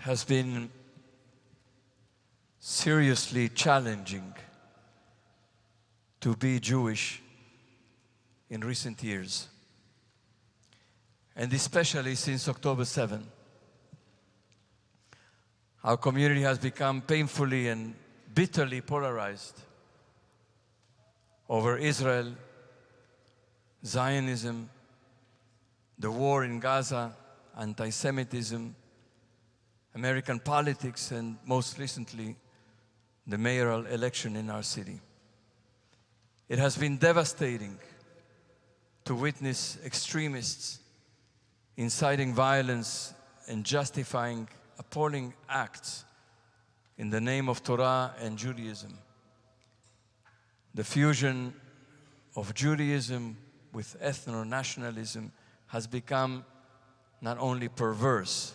has been seriously challenging to be Jewish in recent years, and especially since October 7. Our community has become painfully and bitterly polarized over Israel, Zionism, the war in Gaza, anti-Semitism, American politics, and most recently, the mayoral election in our city. It has been devastating to witness extremists inciting violence and justifying appalling acts in the name of Torah and Judaism. The fusion of Judaism with ethno-nationalism has become not only perverse,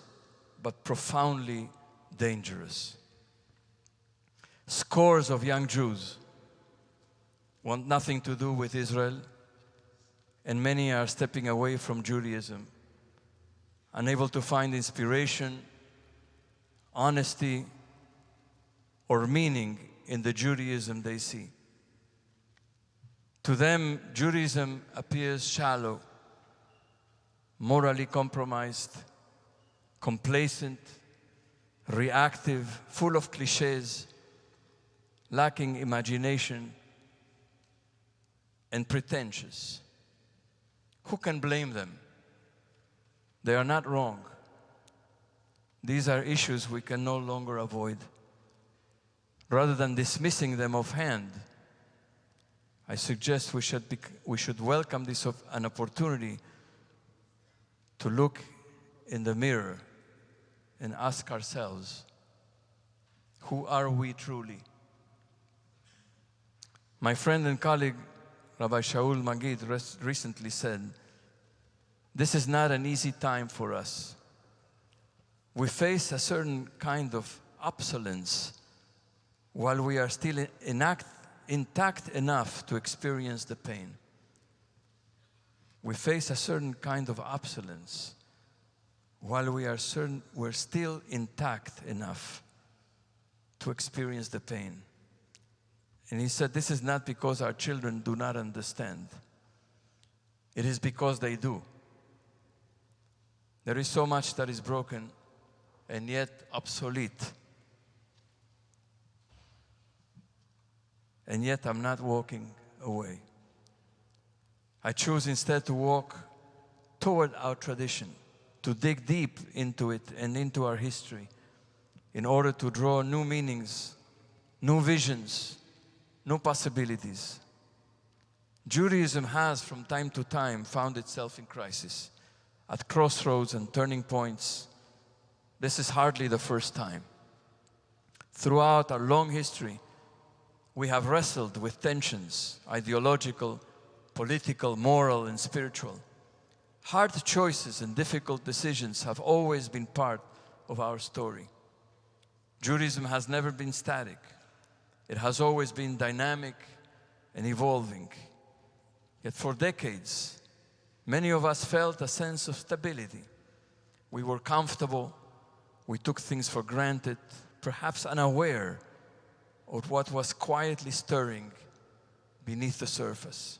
but profoundly dangerous. Scores of young Jews want nothing to do with Israel, and many are stepping away from Judaism, unable to find inspiration, honesty, or meaning in the Judaism they see. To them, Judaism appears shallow, morally compromised, complacent, reactive, full of cliches, lacking imagination, and pretentious. Who can blame them? They are not wrong. These are issues we can no longer avoid. Rather than dismissing them offhand, I suggest we should welcome this an opportunity to look in the mirror and ask ourselves, who are we truly? My friend and colleague, Rabbi Shaul Magid, recently said, this is not an easy time for us. We face a certain kind of obsolescence while we are still intact enough to experience the pain. We face a certain kind of obsolescence while we're still intact enough to experience the pain. And he said, this is not because our children do not understand. It is because they do. There is so much that is broken and yet obsolete. And yet I'm not walking away. I choose instead to walk toward our tradition, to dig deep into it and into our history in order to draw new meanings, new visions, new possibilities. Judaism has from time to time found itself in crisis, at crossroads and turning points. This is hardly the first time. Throughout our long history, we have wrestled with tensions, ideological, political, moral, and spiritual. Hard choices and difficult decisions have always been part of our story. Judaism has never been static. It has always been dynamic and evolving. Yet for decades, many of us felt a sense of stability. We were comfortable, we took things for granted, perhaps unaware of what was quietly stirring beneath the surface.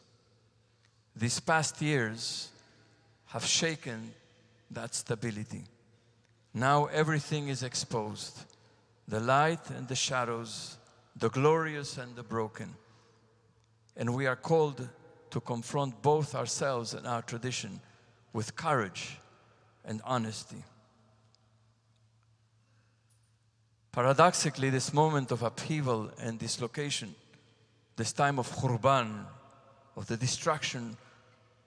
These past years have shaken that stability. Now everything is exposed, the light and the shadows, the glorious and the broken. And we are called to confront both ourselves and our tradition with courage and honesty. Paradoxically, this moment of upheaval and dislocation, this time of khurban, of the destruction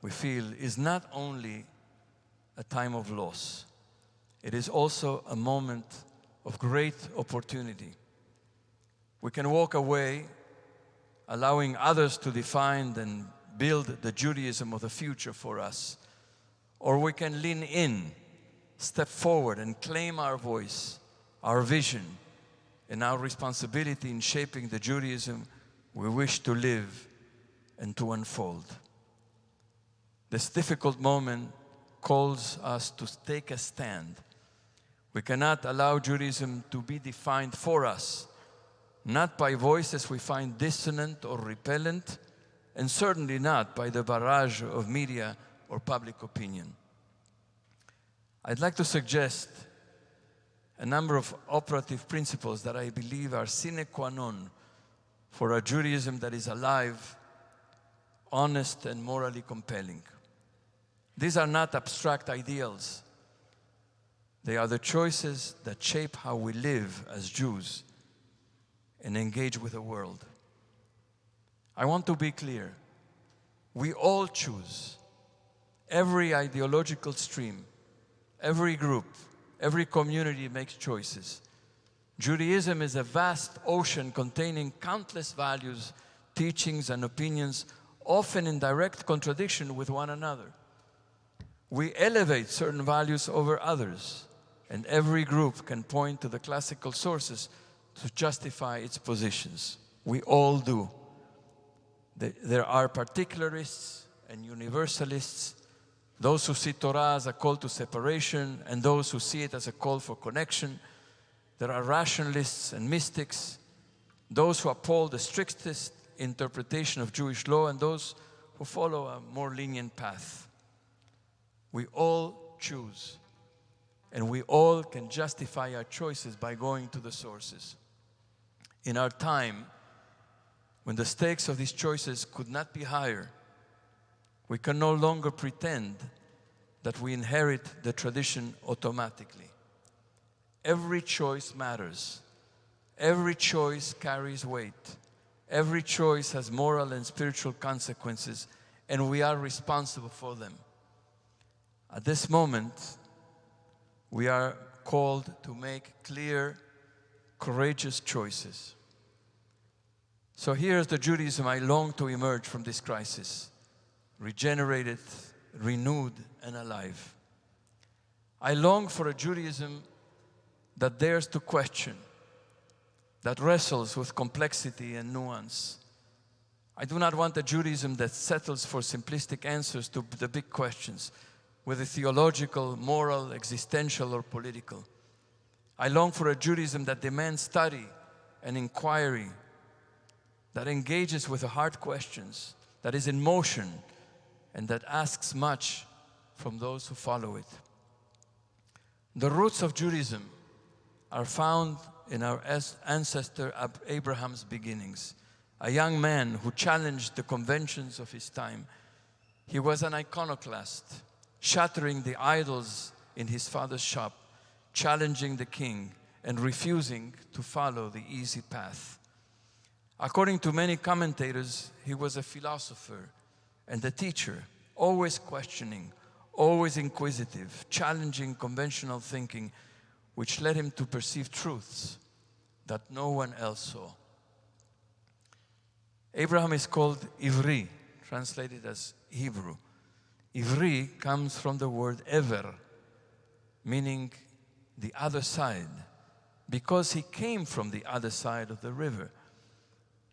we feel, is not only a time of loss. It is also a moment of great opportunity. We can walk away, allowing others to define and build the Judaism of the future for us. Or we can lean in, step forward and claim our voice, our vision, and our responsibility in shaping the Judaism we wish to live and to unfold. This difficult moment calls us to take a stand. We cannot allow Judaism to be defined for us, not by voices we find dissonant or repellent, and certainly not by the barrage of media or public opinion. I'd like to suggest a number of operative principles that I believe are sine qua non for a Judaism that is alive, honest, and morally compelling. These are not abstract ideals. They are the choices that shape how we live as Jews and engage with the world. I want to be clear. We all choose. Every ideological stream, every group, every community makes choices. Judaism is a vast ocean containing countless values, teachings, and opinions, often in direct contradiction with one another. We elevate certain values over others, and every group can point to the classical sources to justify its positions. We all do. There are particularists and universalists, those who see Torah as a call to separation and those who see it as a call for connection. There are rationalists and mystics, those who uphold the strictest interpretation of Jewish law and those who follow a more lenient path. We all choose, and we all can justify our choices by going to the sources. In our time, when the stakes of these choices could not be higher, we can no longer pretend that we inherit the tradition automatically. Every choice matters. Every choice carries weight. Every choice has moral and spiritual consequences, and we are responsible for them. At this moment, we are called to make clear, courageous choices. So here's the Judaism I long to emerge from this crisis, regenerated, renewed, and alive. I long for a Judaism that dares to question, that wrestles with complexity and nuance. I do not want a Judaism that settles for simplistic answers to the big questions, whether theological, moral, existential, or political. I long for a Judaism that demands study and inquiry, that engages with the hard questions, that is in motion, and that asks much from those who follow it. The roots of Judaism are found in our ancestor Abraham's beginnings, a young man who challenged the conventions of his time. He was an iconoclast, shattering the idols in his father's shop, challenging the king, and refusing to follow the easy path. According to many commentators, he was a philosopher and a teacher, always questioning, always inquisitive, challenging conventional thinking, which led him to perceive truths that no one else saw. Abraham is called Ivri, translated as Hebrew. Ivri comes from the word ever, meaning the other side, because he came from the other side of the river.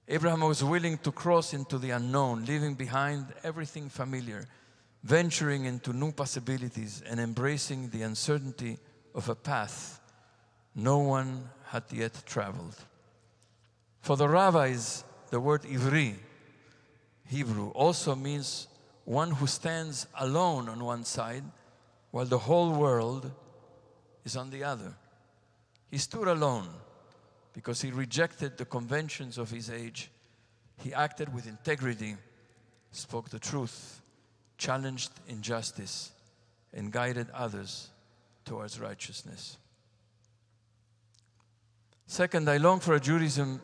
Abraham was willing to cross into the unknown, leaving behind everything familiar, venturing into new possibilities and embracing the uncertainty of a path no one had yet traveled. For the rabbis, the word Ivri, Hebrew, also means one who stands alone on one side while the whole world is on the other. He stood alone because he rejected the conventions of his age. He acted with integrity, spoke the truth, challenged injustice, and guided others towards righteousness. Second, I long for a Judaism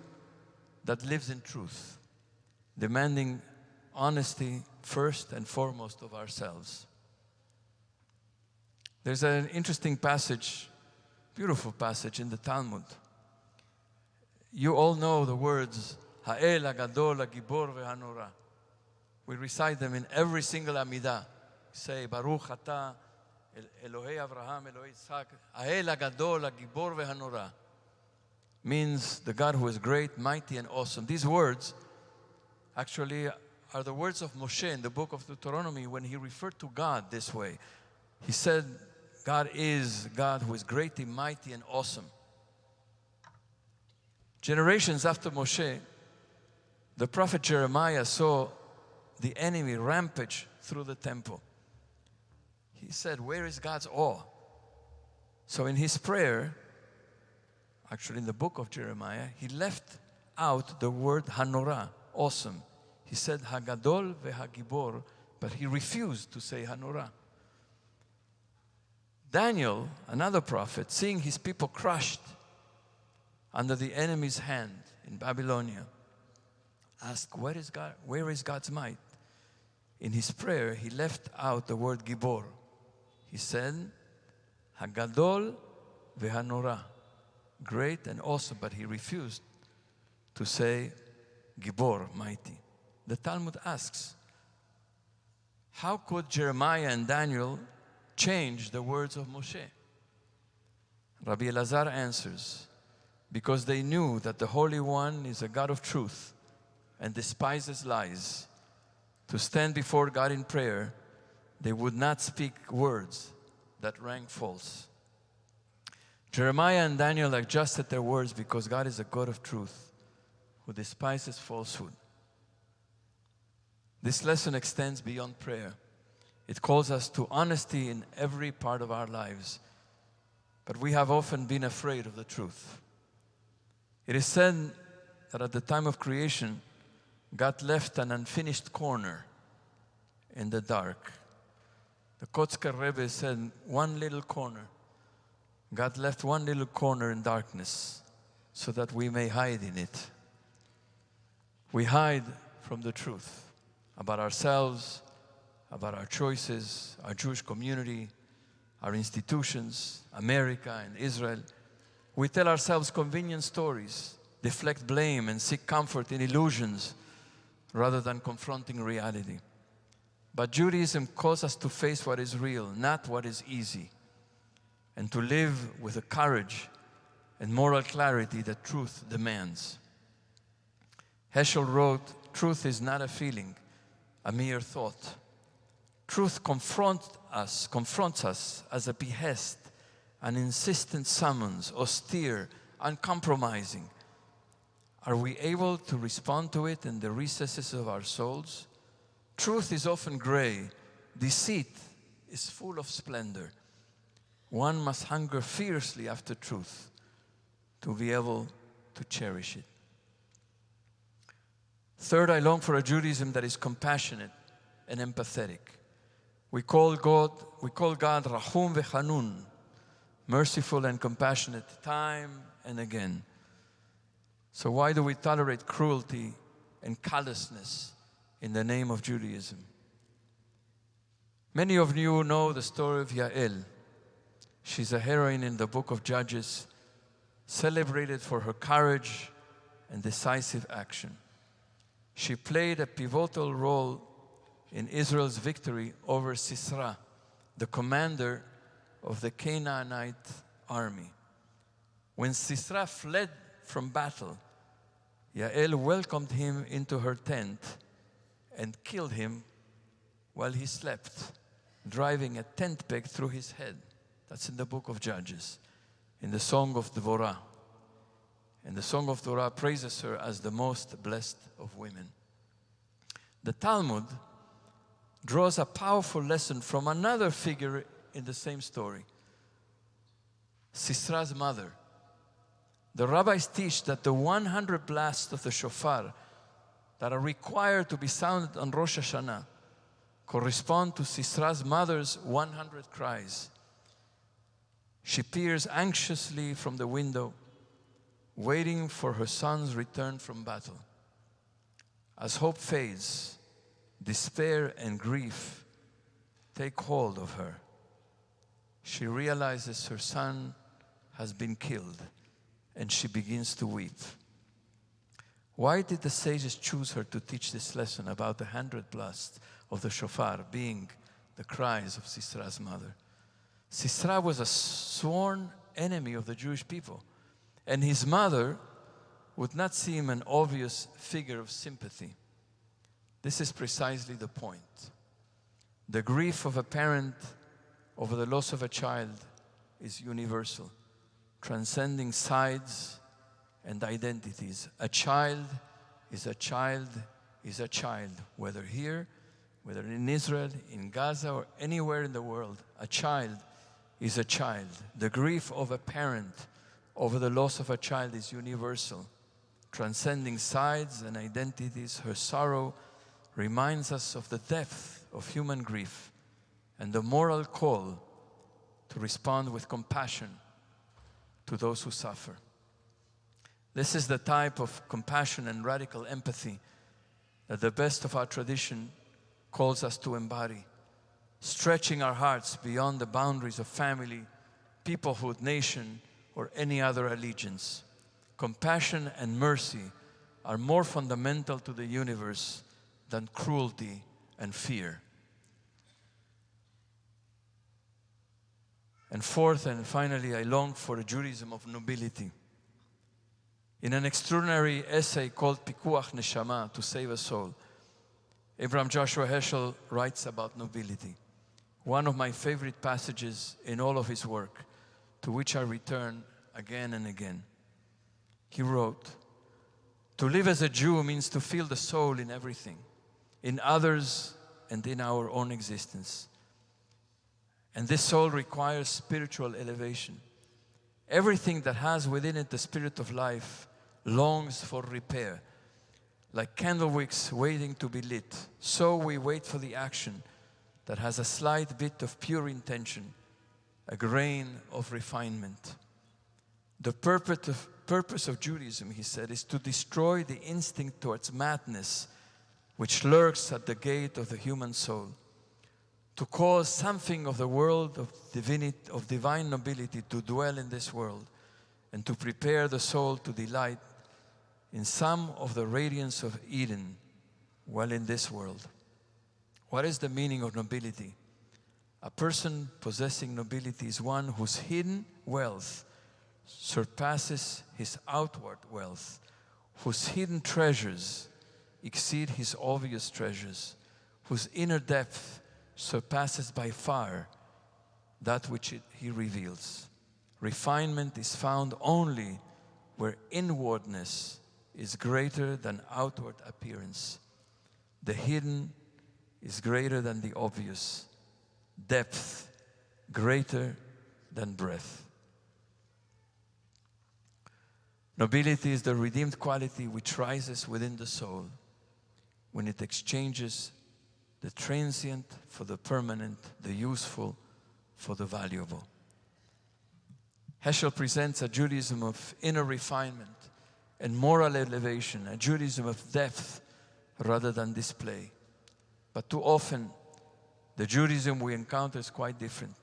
that lives in truth, demanding honesty first and foremost of ourselves. There's an interesting passage, beautiful passage in the Talmud. You all know the words, Ha'el HaGadol HaGibor VeHanora. We recite them in every single Amidah. Say, Baruch Ata Elohei Avraham, Elohei Yitzhak, Ha'el HaGadol HaGibor VeHanora. Means the God who is great, mighty, and awesome. These words actually are the words of Moshe in the book of Deuteronomy when he referred to God this way. He said, God is God who is great and mighty and awesome. Generations after Moshe, the prophet Jeremiah saw the enemy rampage through the temple. He said, where is God's awe? So in his prayer, actually in the book of Jeremiah, he left out the word Hanorah, awesome. He said Hagadol veHagibor, but he refused to say Hanorah. Daniel, another prophet, seeing his people crushed under the enemy's hand in Babylonia, asked, where is God's might? In his prayer, he left out the word Gibor. He said, Hagadol veHanorah, great and awesome, but he refused to say Gibor, mighty. The Talmud asks, how could Jeremiah and Daniel change the words of Moshe? Rabbi Elazar answers, because they knew that the Holy One is a God of truth and despises lies. To stand before God in prayer, they would not speak words that rang false. Jeremiah and Daniel adjusted their words because God is a God of truth who despises falsehood. This lesson extends beyond prayer. It calls us to honesty in every part of our lives, but we have often been afraid of the truth. It is said that at the time of creation, God left an unfinished corner in the dark. The Kotzker Rebbe said, one little corner. God left one little corner in darkness so that we may hide in it. We hide from the truth about ourselves, about our choices, our Jewish community, our institutions, America and Israel. We tell ourselves convenient stories, deflect blame, and seek comfort in illusions rather than confronting reality. But Judaism calls us to face what is real, not what is easy, and to live with the courage and moral clarity that truth demands. Heschel wrote, truth is not a feeling, a mere thought. Truth confronts us as a behest, an insistent summons, austere, uncompromising. Are we able to respond to it in the recesses of our souls? Truth is often gray. Deceit is full of splendor. One must hunger fiercely after truth to be able to cherish it. Third, I long for a Judaism that is compassionate and empathetic. We call God Rahum veChanun, merciful and compassionate, time and again. So why do we tolerate cruelty and callousness in the name of Judaism? Many of you know the story of Yael. She's a heroine in the book of Judges, celebrated for her courage and decisive action. She played a pivotal role in Israel's victory over Sisera, the commander of the Canaanite army. When Sisera fled from battle, Yael welcomed him into her tent and killed him while he slept, driving a tent peg through his head. That's in the book of Judges, in the Song of Devorah. And the Song of Devorah praises her as the most blessed of women. The Talmud draws a powerful lesson from another figure in the same story, Sisera's mother. The rabbis teach that the 100 blasts of the shofar that are required to be sounded on Rosh Hashanah correspond to Sisera's mother's 100 cries. She peers anxiously from the window, waiting for her son's return from battle. As hope fades, despair and grief take hold of her. She realizes her son has been killed, and she begins to weep. Why did the sages choose her to teach this lesson about the 100 blasts of the shofar being the cries of Sisera's mother? Sisera was a sworn enemy of the Jewish people, and his mother would not seem an obvious figure of sympathy. This is precisely the point. The grief of a parent over the loss of a child is universal, transcending sides and identities. A child is a child is a child, whether here, whether in Israel, in Gaza, or anywhere in the world. A child is a child. The grief of a parent over the loss of a child is universal, transcending sides and identities. Her sorrow reminds us of the depth of human grief and the moral call to respond with compassion to those who suffer. This is the type of compassion and radical empathy that the best of our tradition calls us to embody, stretching our hearts beyond the boundaries of family, peoplehood, nation, or any other allegiance. Compassion and mercy are more fundamental to the universe than cruelty and fear. And fourth and finally, I long for a Judaism of nobility. In an extraordinary essay called Pikuach Neshama, to save a soul, Abraham Joshua Heschel writes about nobility, one of my favorite passages in all of his work, to which I return again and again. He wrote, "To live as a Jew means to feel the soul in everything, in others and in our own existence. And this soul requires spiritual elevation. Everything that has within it the spirit of life longs for repair. Like candle wicks waiting to be lit, so we wait for the action that has a slight bit of pure intention, a grain of refinement. The purpose of Judaism," he said, "is to destroy the instinct towards madness which lurks at the gate of the human soul, to cause something of the world of divine nobility to dwell in this world, and to prepare the soul to delight in some of the radiance of Eden while in this world." What is the meaning of nobility? A person possessing nobility is one whose hidden wealth surpasses his outward wealth, whose hidden treasures exceed his obvious treasures, whose inner depth surpasses by far that which he reveals. Refinement is found only where inwardness is greater than outward appearance. The hidden is greater than the obvious. Depth greater than breadth. Nobility is the redeemed quality which rises within the soul when it exchanges the transient for the permanent, the useful for the valuable. Heschel presents a Judaism of inner refinement and moral elevation, a Judaism of depth rather than display. But too often, the Judaism we encounter is quite different.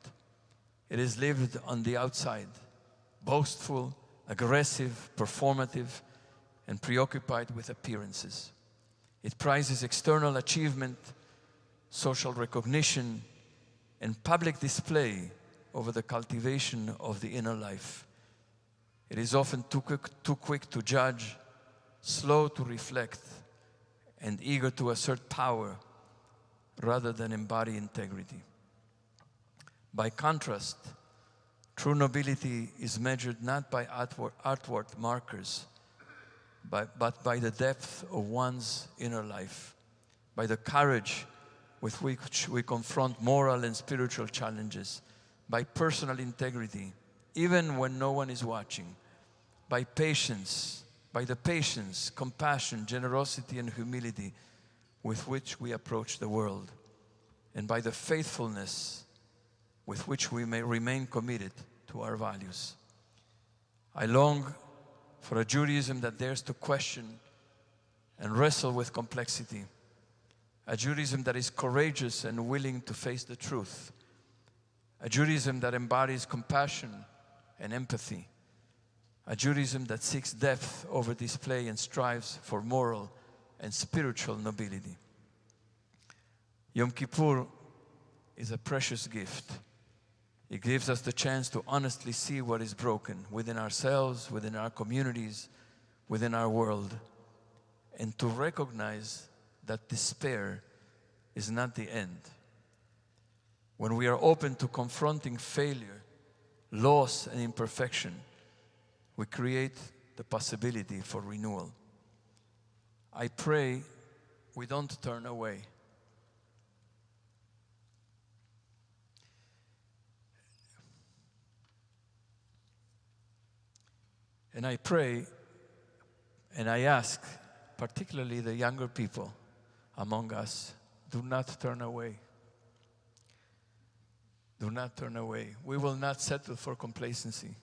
It is lived on the outside, boastful, aggressive, performative, and preoccupied with appearances. It prizes external achievement, social recognition, and public display over the cultivation of the inner life. It is often too quick to judge, slow to reflect, and eager to assert power rather than embody integrity. By contrast, true nobility is measured not by outward markers, but by the depth of one's inner life, by the courage with which we confront moral and spiritual challenges, by personal integrity, even when no one is watching, by the patience, compassion, generosity, and humility with which we approach the world, and by the faithfulness with which we may remain committed to our values. I long for a Judaism that dares to question and wrestle with complexity, a Judaism that is courageous and willing to face the truth, a Judaism that embodies compassion and empathy, a Judaism that seeks depth over display and strives for moral and spiritual nobility. Yom Kippur is a precious gift. It gives us the chance to honestly see what is broken within ourselves, within our communities, within our world, and to recognize that despair is not the end. when we are open to confronting failure, loss, and imperfection, we create the possibility for renewal. I pray we don't turn away. And I pray and I ask, particularly the younger people among us, do not turn away. Do not turn away. We will not settle for complacency.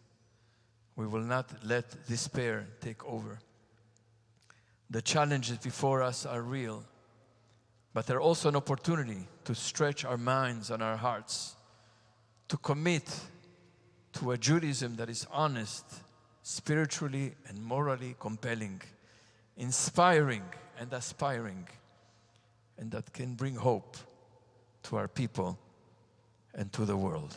We will not let despair take over. The challenges before us are real, but they're also an opportunity to stretch our minds and our hearts, to commit to a Judaism that is honest, spiritually and morally compelling, inspiring and aspiring, and that can bring hope to our people and to the world.